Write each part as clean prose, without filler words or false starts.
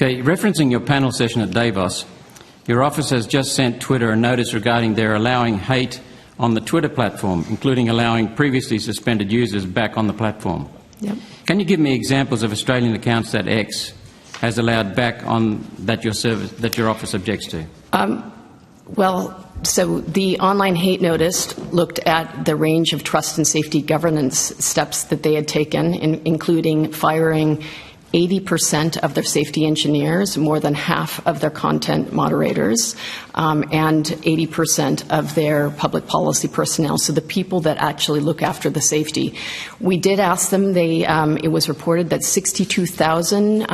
Okay, referencing your panel session at Davos, your office has just sent Twitter a notice regarding their allowing hate on the Twitter platform, including allowing previously suspended users back on the platform. Yep. Can you give me examples of Australian accounts that X has allowed back on that your office objects to? Well, so the online hate notice looked at the range of trust and safety governance steps that they had taken, including firing 80% of their safety engineers, more than half of their content moderators, and 80% of their public policy personnel, so the people that actually look after the safety. We did ask them, it was reported that 62,000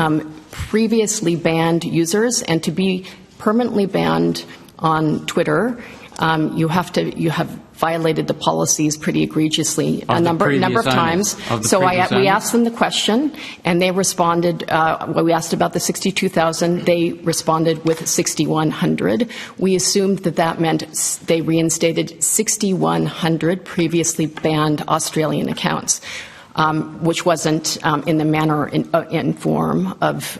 previously banned users, and to be permanently banned on Twitter, you have violated the policies pretty egregiously a number of times. So we asked them the question, and they responded. When we asked about the 62,000, they responded with 6,100. We assumed that meant they reinstated 6,100 previously banned Australian accounts. Which wasn't in the manner and form of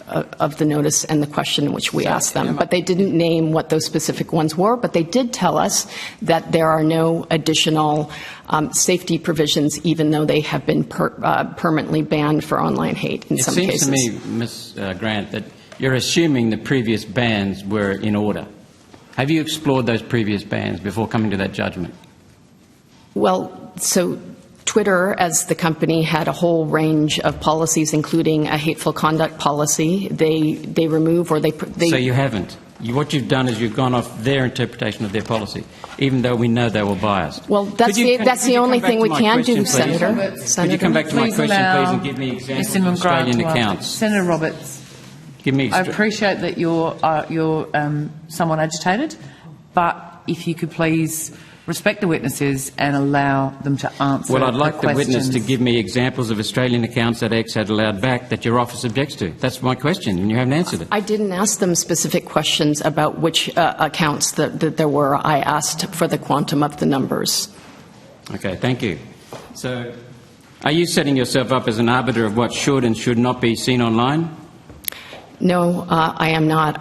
the notice and the question in which we asked them. But they didn't name what those specific ones were, but they did tell us that there are no additional safety provisions, even though they have been permanently banned for online hate in some cases. It seems to me, Ms. Grant, that you're assuming the previous bans were in order. Have you explored those previous bans before coming to that judgment? Well, so Twitter, as the company, had a whole range of policies, including a hateful conduct policy. They remove or they. So you haven't. What you've done is you've gone off their interpretation of their policy, even though we know they were biased. Well, that's the only thing we can do, Senator. Could you come back to my question, please, and give me examples of Australian accounts? Senator Roberts, I appreciate that you're somewhat agitated, but if you could please respect the witnesses and allow them to answer. Well, I'd like the witness to questions. give me examples of Australian accounts that X had allowed back that your office objects to. That's my question, and you haven't answered it. I didn't ask them specific questions about which accounts that there were. I asked for the quantum of the numbers. Okay, thank you. So, are you setting yourself up as an arbiter of what should and should not be seen online? No, I am not.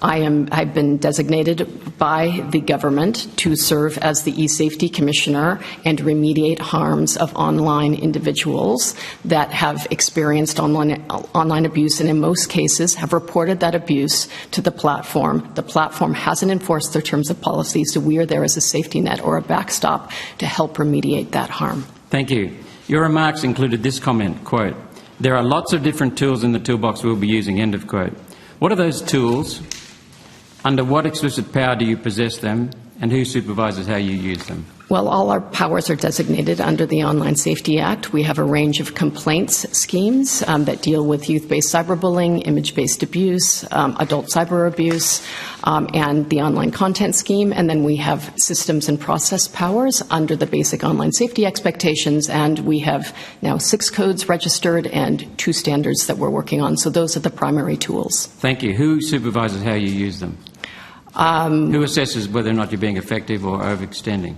I've been designated by the government to serve as the eSafety Commissioner and remediate harms of online individuals that have experienced online abuse, and in most cases have reported that abuse to the platform. The platform hasn't enforced their terms of policy, so we are there as a safety net or a backstop to help remediate that harm. Thank you. Your remarks included this comment, quote, "There are lots of different tools in the toolbox we'll be using," end of quote. What are those tools? Under what explicit power do you possess them, and who supervises how you use them? Well, all our powers are designated under the Online Safety Act. We have a range of complaints schemes that deal with youth-based cyberbullying, image-based abuse, adult cyber abuse, and the online content scheme. And then we have systems and process powers under the basic online safety expectations. And we have now 6 codes registered and 2 standards that we're working on. So those are the primary tools. Thank you. Who supervises how you use them? Who assesses whether or not you're being effective or overextending?